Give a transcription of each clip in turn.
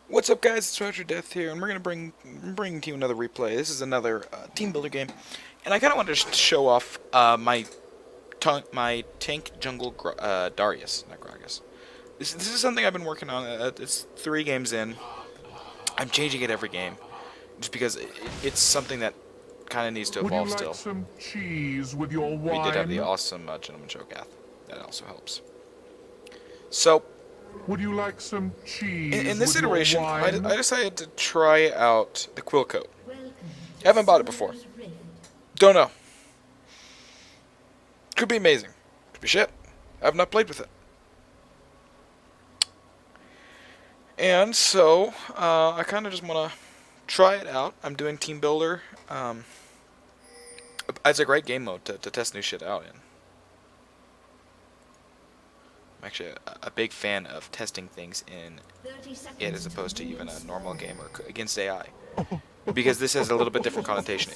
What's up, guys? It's RogerDeath here, and we're gonna bring to you another replay. This is another team builder game, and I kind of wanted to show off my tank jungle Darius, not Gragas. This is something I've been working on. It's 3 games in. I'm changing it every game, just because it's something that kind of needs to evolve Would you like still. some cheese with your We wine? did have the awesome gentleman Cho'Gath. That also helps. So Would you like some cheese in this with your iteration, I wine? decided to try out the quill coat. I haven't bought it before. Don't know. Could be amazing. Could be shit. I have not played with it. And so, I kind of just want to try it out. I'm doing Team Builder. It's a great game mode to test new shit out in. I'm actually a big fan of testing things in it as opposed to even a normal game or against AI. Because this has a little bit different connotation.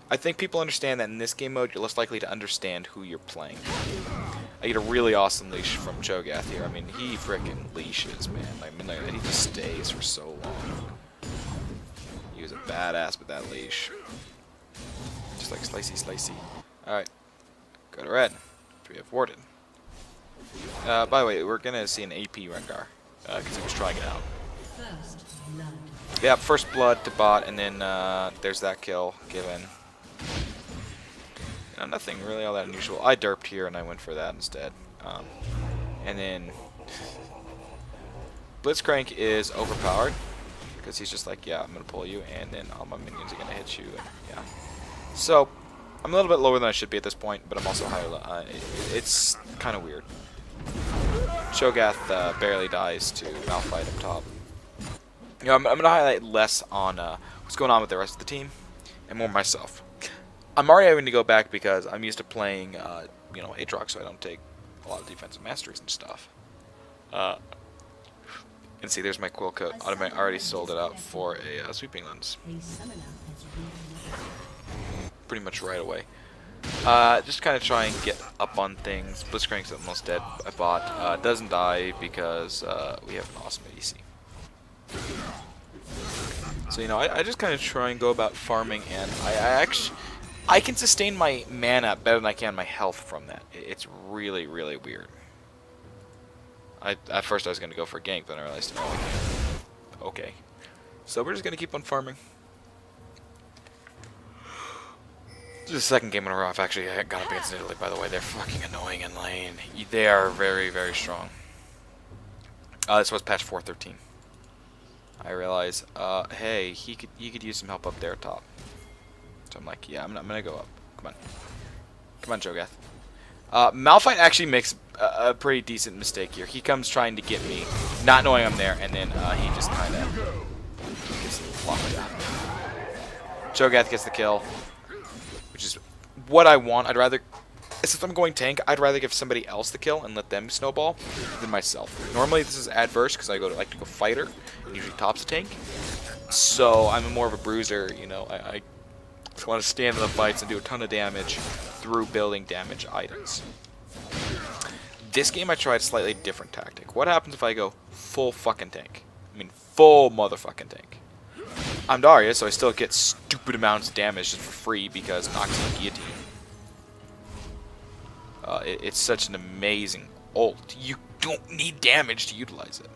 I think people understand that in this game mode, you're less likely to understand who you're playing. I get a really awesome leash from Cho'Gath here. I mean, he frickin' leashes, man. I mean, like, he just stays for so long. He was a badass with that leash. Just like slicey. Alright. Go to red, which we have warded. By the way, we're gonna see an AP Rengar, because he was trying it out. Yeah, first blood to bot, and then there's that kill given. Nothing really all that unusual. I derped here and I went for that instead. And then Blitzcrank is overpowered because he's just like, yeah, I'm gonna pull you, and then all my minions are gonna hit you. And yeah. So I'm a little bit lower than I should be at this point, but I'm also higher. It's kind of weird. Cho'Gath barely dies to Malphite up top. You know, I'm going to highlight less on what's going on with the rest of the team, and more myself. I'm already having to go back because I'm used to playing, you know, Aatrox, so I don't take a lot of defensive masteries and stuff. And see, there's my quill coat. I already sold it out for a sweeping lens. Pretty much right away. Just kind of try and get up on things. Blitzcrank's almost dead. I bought. Doesn't die because we have an awesome ADC. So, you know, I just kind of try and go about farming, and I can sustain my mana better than I can my health from that. It's really, really weird. At first I was going to go for a gank, then I realized, no, I can't. Okay. So we're just going to keep on farming. This is the second game in a row I've actually gone up against Italy, by the way. They're fucking annoying in lane. They are very, very strong. This was patch 4.13. I realize, hey, he could use some help up there top. So I'm like, yeah, I'm gonna go up. Come on, Cho'Gath. Malphite actually makes a pretty decent mistake here. He comes trying to get me, not knowing I'm there, and then he just kind of gets locked up. Cho'Gath gets the kill, which is what I want. I'd rather, since I'm going tank, I'd rather give somebody else the kill and let them snowball than myself. Normally this is adverse because I like to go fighter, and usually tops a tank. So I'm more of a bruiser, you know. I want to stand in the fights and do a ton of damage through building damage items. This game I tried a slightly different tactic. What happens if I go full fucking tank? I mean full motherfucking tank. I'm Darius, so I still get stupid amounts of damage just for free because Noxie Guillotine. It's such an amazing ult. You don't need damage to utilize it.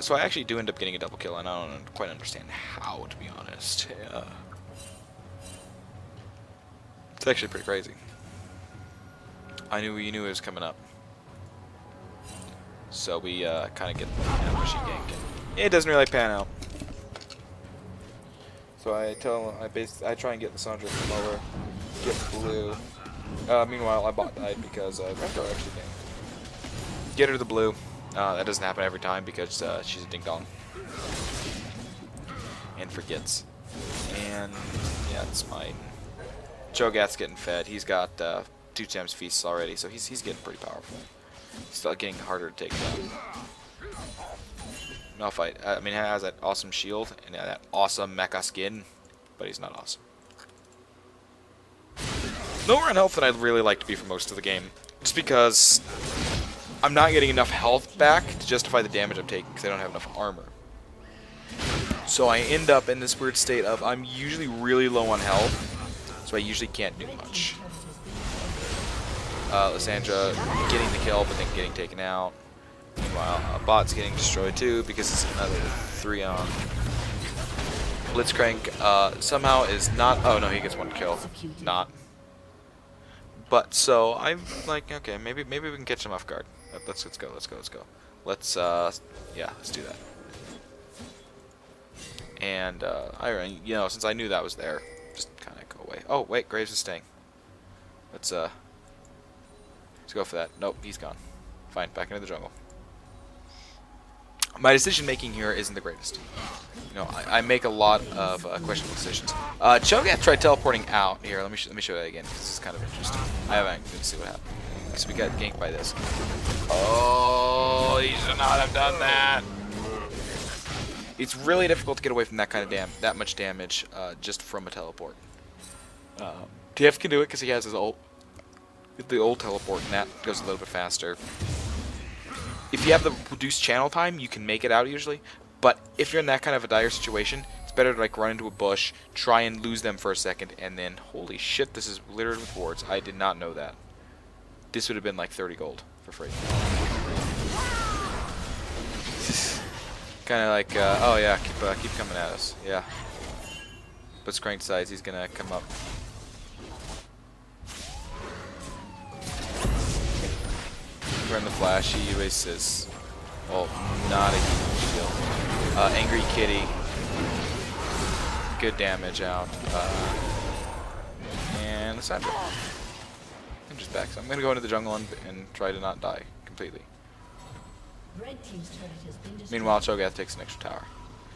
So I actually do end up getting a double kill, and I don't quite understand how, to be honest. It's actually pretty crazy. You knew it was coming up. So we kind of get the machine gank. It doesn't really pan out. So I try and get the Sandra from over, get blue. Meanwhile, I bot died because Rengar actually ganked. Get her to the blue. That doesn't happen every time because she's a ding dong and forgets. And yeah, it's mine. Cho'Gath's getting fed. He's got 2 times feasts already, so he's getting pretty powerful. Still getting harder to take down. Malphite, I mean, he has that awesome shield and that awesome mecha skin, but he's not awesome. Lower on health than I'd really like to be for most of the game, just because I'm not getting enough health back to justify the damage I'm taking because I don't have enough armor. So I end up in this weird state of I'm usually really low on health, so I usually can't do much. Lysandra getting the kill, but then getting taken out. Meanwhile, bot's getting destroyed too because it's another 3 on. Blitzcrank somehow is not. Oh no, he gets 1 kill. Not. But so I'm like, okay, maybe we can catch him off guard. Let's go. Let's yeah, let's do that. And since I knew that was there, just kind of go away. Oh wait, Graves is staying. Let's go for that. Nope, he's gone. Fine, back into the jungle. My decision making here isn't the greatest. I make a lot of questionable decisions. Cho'Gath tried teleporting out here. Let me show that again because this is kind of interesting. I haven't going to see what happened. So we got ganked by this. Oh, he should not have done that. It's really difficult to get away from that kind of that much damage just from a teleport. TF can do it because he has his ult, the old teleport, and that goes a little bit faster. If you have the reduced channel time, you can make it out usually. But if you're in that kind of a dire situation, it's better to like run into a bush, try and lose them for a second, and then holy shit, this is littered with wards. I did not know that. This would have been like 30 gold for free. Kind of like, oh yeah, keep coming at us. Yeah. But Scrank decides he's gonna come up. Run the flash, he erases. Well, not a huge deal. Angry Kitty. Good damage out. And Lysandra. I'm just back, so I'm gonna go into the jungle and try to not die completely. Red team's turret has been destroyed. Meanwhile, Cho'Gath takes an extra tower.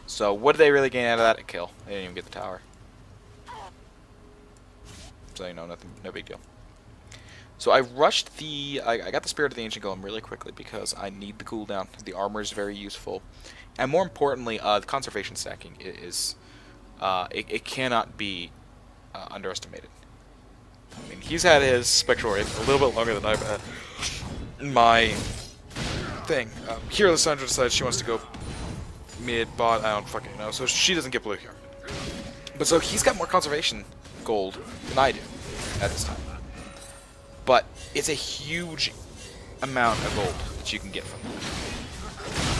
So what did they really gain out of that? A kill. They didn't even get the tower. So nothing, no big deal. So I rushed I got the Spirit of the Ancient Golem really quickly because I need the cooldown. The armor is very useful, and more importantly, the conservation stacking is it cannot be underestimated. I mean, he's had his Spectral Wraith a little bit longer than I've had my thing. Here, Lysandra decides she wants to go mid bot. I don't fucking know. So she doesn't get blue here. But so he's got more conservation gold than I do at this time. But it's a huge amount of gold that you can get from him.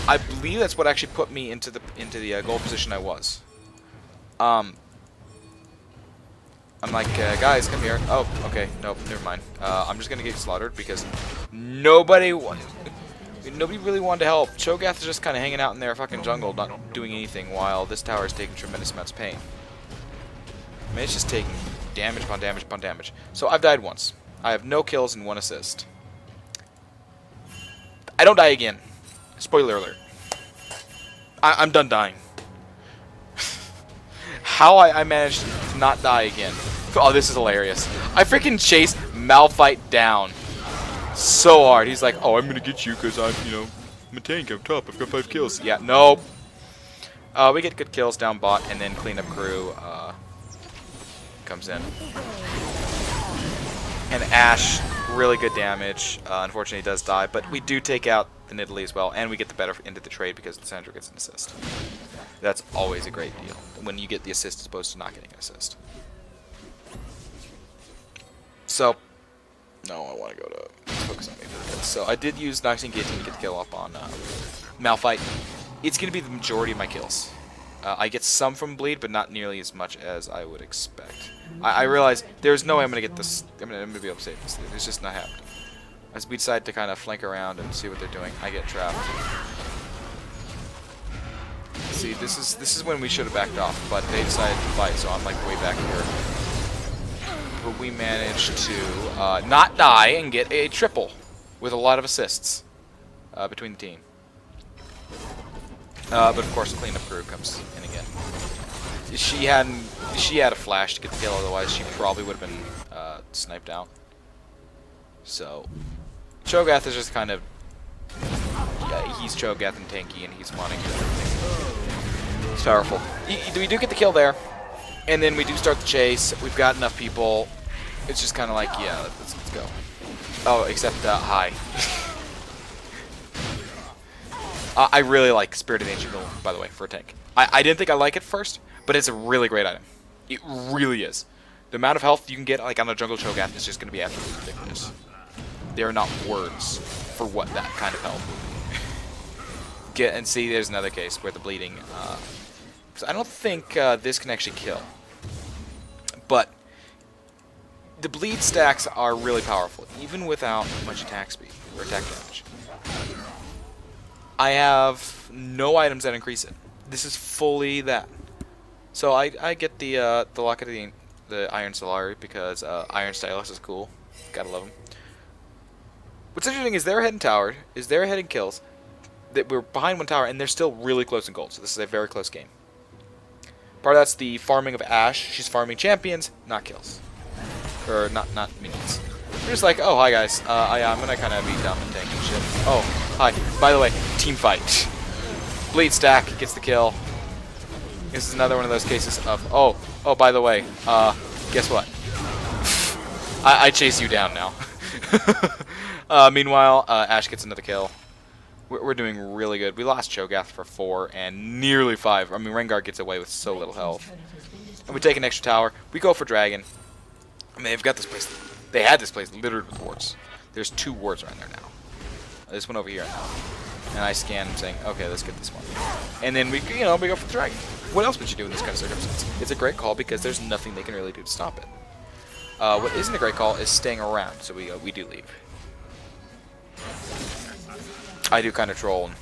I believe that's what actually put me into the gold position I was. I'm like, guys, come here. Oh, okay, nope, never mind. I'm just gonna get slaughtered because nobody really wanted to help. Cho'Gath is just kind of hanging out in their fucking jungle, not doing anything, while this tower is taking tremendous amounts of pain. I mean, it's just taking damage upon damage upon damage. So I've died once. I have no kills and 1 assist. I don't die again. Spoiler alert. I'm done dying. How I managed to not die again. Oh, this is hilarious. I freaking chased Malphite down so hard. He's like, oh, I'm going to get you because I'm a tank. I'm top. I've got 5 kills. Yeah, nope. We get good kills down bot, and then cleanup crew comes in. And Ashe, really good damage. Unfortunately, he does die, but we do take out the Nidalee as well, and we get the better end of the trade because Lysandra gets an assist. That's always a great deal when you get the assist as opposed to not getting an assist. So, no, I want to go to focus on me for this. So I did use Noxing Guillotine to get the kill up on Malphite. It's going to be the majority of my kills. I get some from bleed, but not nearly as much as I would expect. I realize there's no way I'm going to get this. I'm going to be able to save this. It's just not happening. As we decide to kind of flank around and see what they're doing, I get trapped. See, this is when we should have backed off, but they decided to fight, so I'm like way back here. But we managed to not die and get a triple with a lot of assists between the team. But of course, cleanup crew comes in again. She had a flash to get the kill, otherwise she probably would have been sniped out. So Cho'Gath is just kind of he's Cho'Gath and tanky, and he's wanting to. He's powerful. We do get the kill there, and then we do start the chase. We've got enough people. It's just kind of like, yeah, let's go. Oh, except hi. I really like Spirited Ancient Golem, by the way, for a tank. I didn't think I like it first, but it's a really great item. It really is. The amount of health you can get like on a jungle Cho'Gath is just going to be absolutely ridiculous. There are not words for what that kind of health would be. And see, there's another case where the bleeding... so I don't think this can actually kill. But the bleed stacks are really powerful, even without much attack speed or attack damage. I have no items that increase it. This is fully that. So I get the Locket of the Iron Solari because Iron Stylus is cool. Gotta love them. What's interesting is they're ahead in tower, they're ahead in kills. We're behind one tower, and they're still really close in gold. So this is a very close game. Part of that's the farming of Ashe. She's farming champions, not kills, or not minions. We're just like, oh hi guys, I'm gonna kind of beat down the tank and shit. Oh hi. By the way, team fight. Bleed stack gets the kill. This is another one of those cases of oh by the way, guess what? I chase you down now. Meanwhile, Ashe gets another kill. We're doing really good. We lost Cho'Gath for 4 and nearly 5. I mean, Rengar gets away with so little health. And we take an extra tower. We go for Dragon. I mean, they've got this place. They had this place littered with wards. There's 2 wards around there now. This one over here now. And I scan them saying, okay, let's get this one. And then we go for the Dragon. What else would you do in this kind of circumstance? It's a great call because there's nothing they can really do to stop it. What isn't a great call is staying around, so we do leave. I do kind of troll and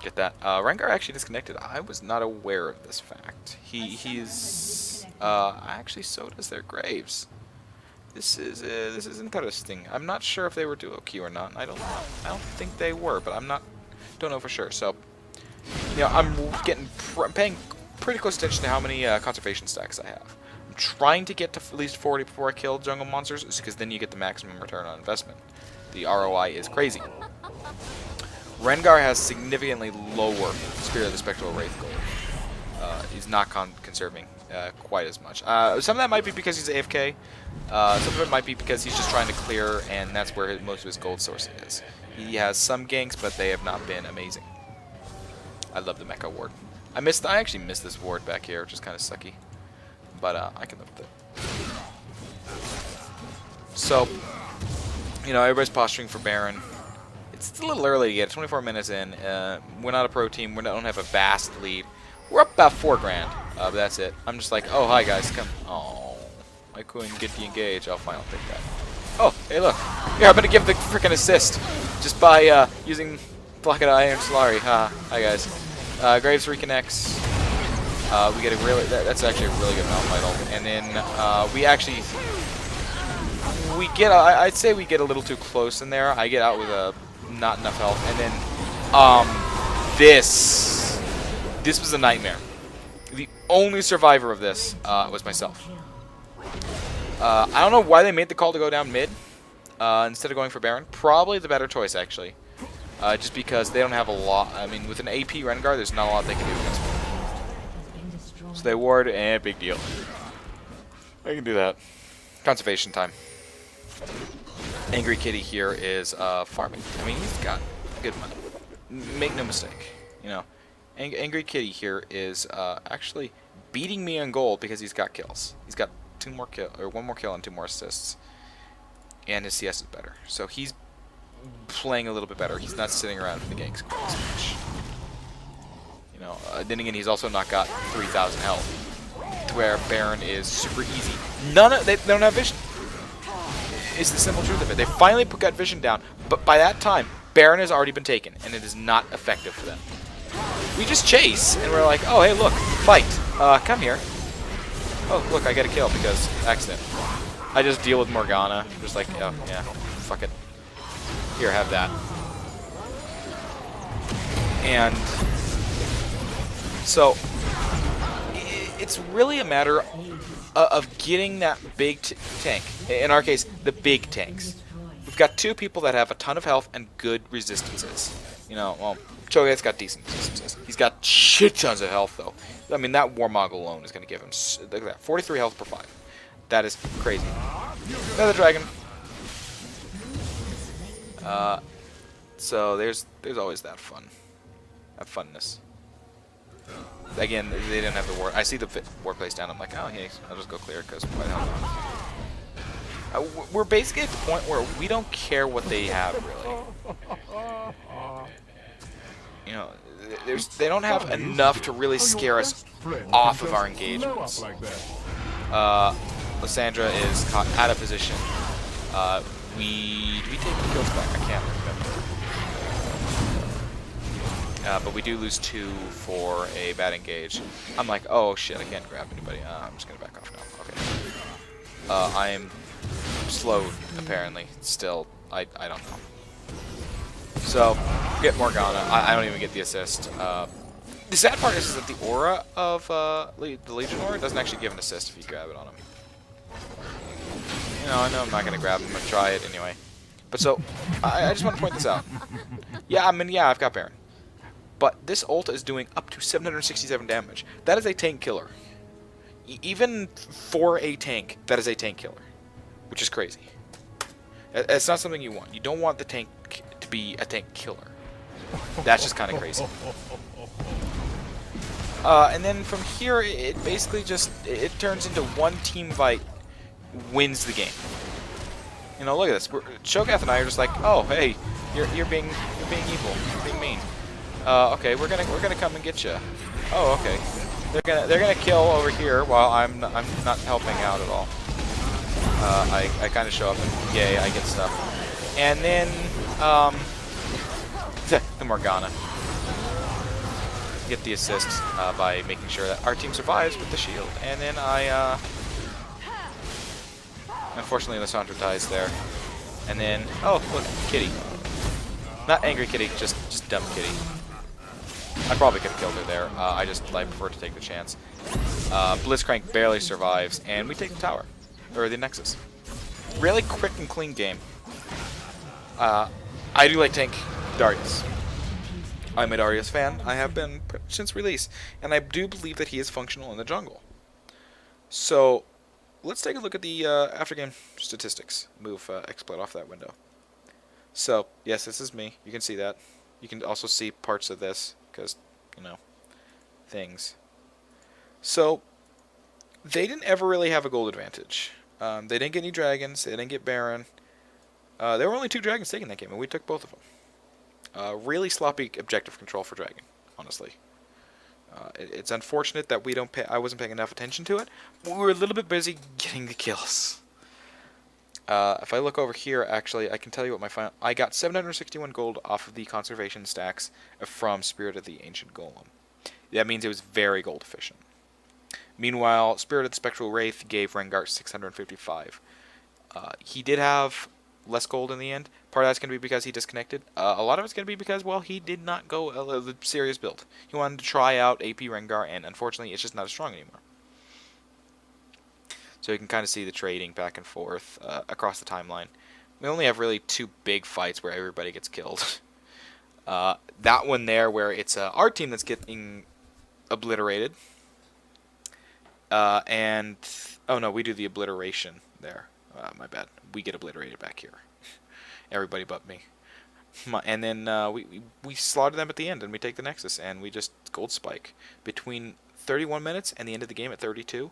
get that. Rengar actually disconnected. I was not aware of this fact. He's actually so does their Graves. This is interesting. I'm not sure if they were duo Q or not. I don't think they were, but don't know for sure. So, I'm paying pretty close attention to how many conservation stacks I have. I'm trying to get to at least 40 before I kill jungle monsters, because then you get the maximum return on investment. The ROI is crazy. Rengar has significantly lower Spirit of the Spectral Wraith gold. He's not conserving quite as much. Some of that might be because he's AFK. Some of it might be because he's just trying to clear, and that's where most of his gold source is. He has some ganks, but they have not been amazing. I love the Mecha ward. I actually missed this ward back here, which is kind of sucky. But I can live with it. So, everybody's posturing for Baron. It's a little early to get 24 minutes in. We're not a pro team. We don't have a vast lead. We're up about 4 grand. But that's it. I'm just like, oh, hi, guys. Come. Oh, I couldn't get the engage. I'll finally take that. Oh, hey, look. Here, I'm going to give the freaking assist just by using Blocket Iron Solari. Hi, guys. Graves reconnects. We get a that's actually a really good Malphite. And then I'd say we get a little too close in there. I get out with not enough health. And then this was a nightmare. The only survivor of this was myself. I don't know why they made the call to go down mid instead of going for Baron. Probably the better choice, actually. Just because they don't have a lot. I mean, with an AP Rengar, there's not a lot they can do against me. So they ward, and big deal. I can do that. Conservation time. Angry Kitty here is farming. I mean, he's got good money. Make no mistake. Angry Kitty here is actually beating me on gold because he's got kills. He's got 1 more kill and 2 more assists, and his CS is better. So he's playing a little bit better. He's not sitting around for the ganks quite as much. Then again, he's also not got 3,000 health, to where Baron is super easy. They don't have vision. Is the simple truth of it. They finally got vision down, but by that time, Baron has already been taken, and it is not effective for them. We just chase, and we're like, oh, hey, look, fight. Come here. Oh, look, I get a kill because accident. I just deal with Morgana. Just like, oh, yeah, fuck it. Here, have that. And so, it's really a matter of getting that big tank. In our case, the big tanks. We've got 2 people that have a ton of health and good resistances. Well, Cho'Gath's got decent resistances. He's got shit tons of health, though. I mean, that Warmog alone is going to give him, look at that, 43 health per 5. That is crazy. Another dragon. So there's always that fun. have funness. Again, they didn't have the war. I see the war place down. I'm like, oh, hey, I'll just go clear because why the hell not? We're basically at the point where we don't care what they have, really. You know, they don't have enough to really scare us off of our engagements. Lysandra is caught out of position. Do we take the kills back? I can't remember. But we do lose 2 for a bad engage. I'm like, oh shit, I can't grab anybody. I'm just gonna back off now. Okay. I am slowed, apparently. Still, I don't know. So, get Morgana. I don't even get the assist. The sad part is that the aura of the Legion aura doesn't actually give an assist if you grab it on him. You know, I know I'm not going to grab him, but try it anyway. But so, I just want to point this out. Yeah, I mean, yeah, I've got Baron. But this ult is doing up to 767 damage. That is a tank killer. Even for a tank, that is a tank killer. Which is crazy. It's not something you want. You don't want the tank to be a tank killer. That's just kind of crazy. And then from here, it basically just it turns into one team fight wins the game. You know, look at this. Cho'Gath and I are just like, oh, hey, you're being evil, you're being mean. Okay, we're gonna come and get you. Oh, okay. They're gonna kill over here while I'm not helping out at all. I kind of show up and yay, I get stuff. And then the Morgana. Get the assist by making sure that our team survives with the shield. And then unfortunately Lysandra dies there. And then, oh look, Kitty. Not angry Kitty, just dumb Kitty. I probably could have killed her there. I prefer to take the chance. Blitzcrank barely survives, and we take the tower. Or the Nexus. Really quick and clean game. I do like tank Darius. I'm a Darius fan. I have been since release, and I do believe that he is functional in the jungle. So, let's take a look at the after-game statistics. Move XSplit off that window. So, yes, this is me. You can see that. You can also see parts of this, because, you know, things. So, they didn't ever really have a gold advantage. They didn't get any dragons. They didn't get Baron. There were only 2 dragons taken that game, and we took both of them. Really sloppy objective control for dragon, honestly. It's unfortunate that I wasn't paying enough attention to it. But we were a little bit busy getting the kills. If I look over here, actually, I can tell you what my final... I got 761 gold off of the conservation stacks from Spirit of the Ancient Golem. That means it was very gold efficient. Meanwhile, Spirit of the Spectral Wraith gave Rengar 655. He did have less gold in the end. Part of that's going to be because he disconnected. A lot of it's going to be because, well, he did not go a serious build. He wanted to try out AP Rengar, and unfortunately, it's just not as strong anymore. So you can kind of see the trading back and forth across the timeline. We only have really 2 big fights where everybody gets killed. That one there where it's our team that's getting obliterated. And, oh no, we do the obliteration there. My bad. We get obliterated back here. Everybody but me. And then we slaughter them at the end, and we take the Nexus, and we just gold spike. Between 31 minutes and the end of the game at 32,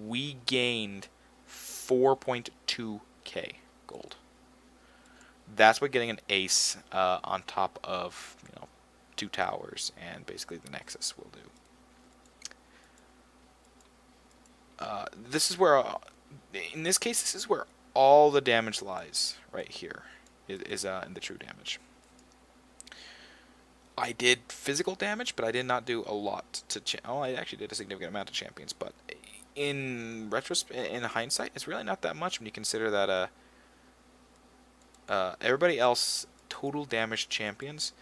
we gained 4.2k gold. That's what getting an ace on top of 2 towers and basically the Nexus will do. This is where, in this case, this is where all the damage lies. Right here is in the true damage. I did physical damage, but I did not do a lot to. I actually did a significant amount of champions, but in in hindsight, it's really not that much when you consider that everybody else total damage champions,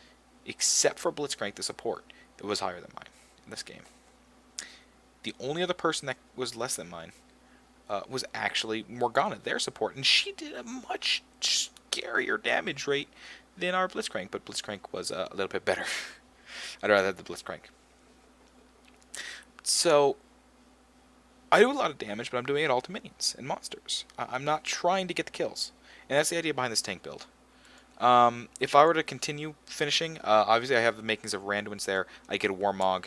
except for Blitzcrank, the support, it was higher than mine in this game. The only other person that was less than mine was actually Morgana, their support, and she did a much scarier damage rate than our Blitzcrank, but Blitzcrank was a little bit better. I'd rather have the Blitzcrank. So, I do a lot of damage, but I'm doing it all to minions and monsters. I'm not trying to get the kills. And that's the idea behind this tank build. If I were to continue finishing, obviously I have the makings of Randuin's there. I get a Warmog,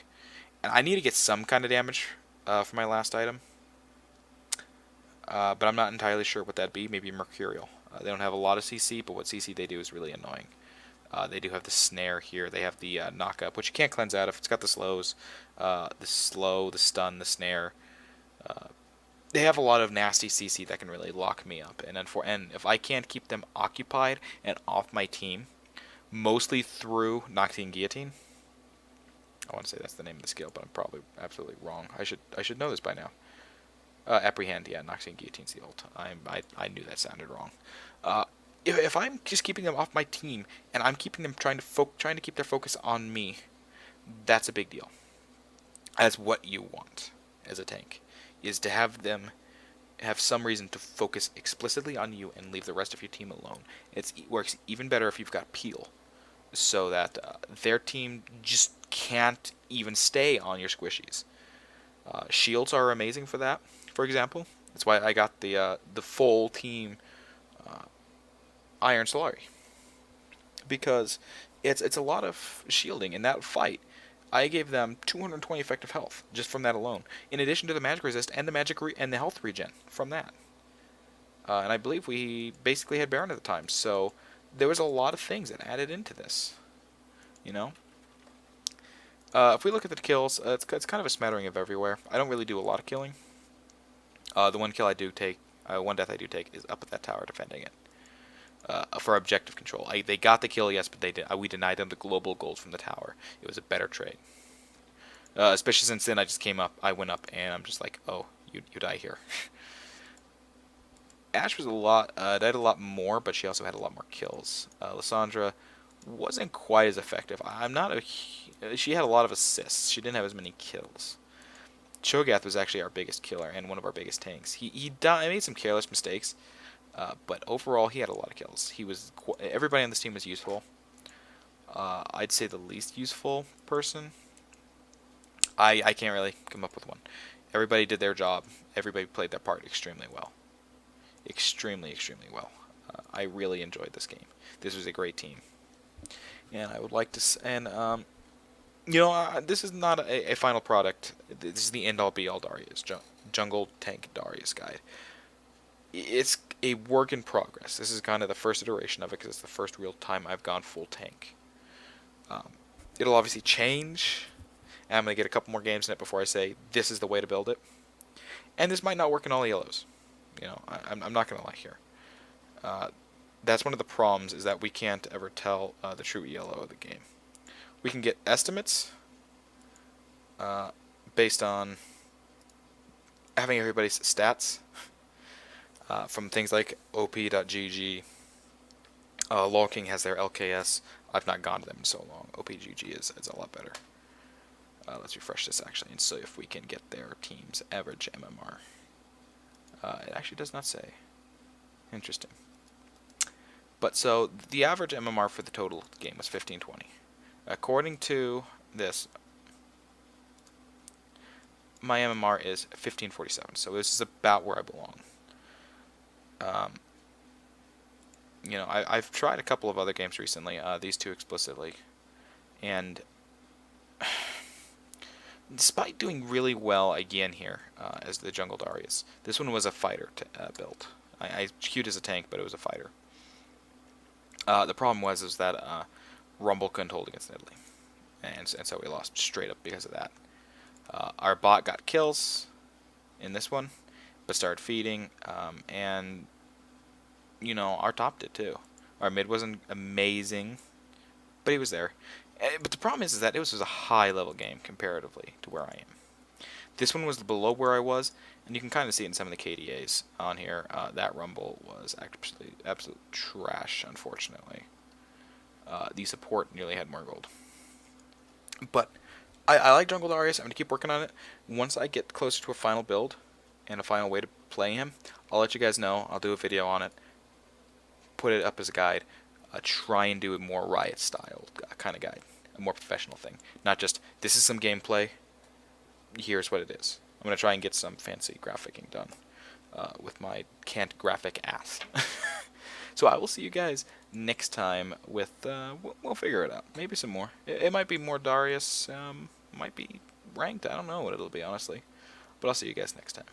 and I need to get some kind of damage for my last item. But I'm not entirely sure what that'd be. Maybe Mercurial. They don't have a lot of CC, but what CC they do is really annoying. They do have the snare here. They have the knock up, which you can't cleanse out of. It's got the slows, the slow, the stun, the snare. They have a lot of nasty CC that can really lock me up. And if I can't keep them occupied and off my team, mostly through Noctine Guillotine. I want to say that's the name of the skill, but I'm probably absolutely wrong. I should know this by now. Apprehend, yeah, Noctine Guillotine's the ult. I knew that sounded wrong. If I'm just keeping them off my team and I'm keeping them trying to keep their focus on me, that's a big deal. That's what you want as a tank, is to have them have some reason to focus explicitly on you and leave the rest of your team alone. It works even better if you've got peel, so that their team just can't even stay on your squishies. Shields are amazing for that, for example. That's why I got the full team Iron Solari, because it's a lot of shielding in that fight. I gave them 220 effective health just from that alone, in addition to the magic resist and the health regen from that. And I believe we basically had Baron at the time, so there was a lot of things that added into this. You know. If we look at the kills, it's kind of a smattering of everywhere. I don't really do a lot of killing. The one kill I do take, one death I do take, is up at that tower defending it. For objective control. They got the kill, yes, but we denied them the global gold from the tower. It was a better trade. Especially since then I went up, and I'm just like, oh, you die here. Ashe was died a lot more, but she also had a lot more kills. Lysandra wasn't quite as effective. She had a lot of assists. She didn't have as many kills. Cho'Gath was actually our biggest killer and one of our biggest tanks. He made some careless mistakes, but overall he had a lot of kills. Everybody on this team was useful. I'd say the least useful person, I can't really come up with one. Everybody did their job. Everybody played their part extremely well. Extremely, extremely well. I really enjoyed this game. This was a great team. And I would like to, this is not a final product. This is the end-all be-all Darius, Jungle Tank Darius guide. It's a work in progress. This is kind of the first iteration of it, because it's the first real time I've gone full tank. It'll obviously change, and I'm going to get a couple more games in it before I say this is the way to build it. And this might not work in all yellows. I'm not going to lie here. That's one of the problems, is that we can't ever tell the true yellow of the game. We can get estimates based on having everybody's stats from things like op.gg. LolKing has their LKS. I've not gone to them in so long. OPGG is a lot better. Let's refresh this actually and see if we can get their team's average MMR. It actually does not say. Interesting. But so the average MMR for the total game was 1520. According to this, my MMR is 1547. So this is about where I belong. I've tried a couple of other games recently, these two explicitly, and despite doing really well again here as the Jungle Darius, this one was a fighter build. I queued as a tank, but it was a fighter. The problem was that Rumble couldn't hold against Italy, and so we lost straight up because of that. Our bot got kills in this one, but started feeding, and our top did too. Our mid wasn't amazing, but he was there. But the problem is that it was a high level game comparatively to where I am. This one was below where I was, and you can kind of see it in some of the KDAs on here. That Rumble was actually absolute trash, unfortunately. The support nearly had more gold. But I like Jungle Darius. I'm going to keep working on it. Once I get closer to a final build and a final way to play him, I'll let you guys know. I'll do a video on it, put it up as a guide, try and do a more Riot style kind of guide, a more professional thing. Not just, this is some gameplay, here's what it is. I'm going to try and get some fancy graphicing done with my can't graphic ass. So I will see you guys next time with, we'll figure it out. Maybe some more. It might be more Darius, might be ranked. I don't know what it'll be, honestly. But I'll see you guys next time.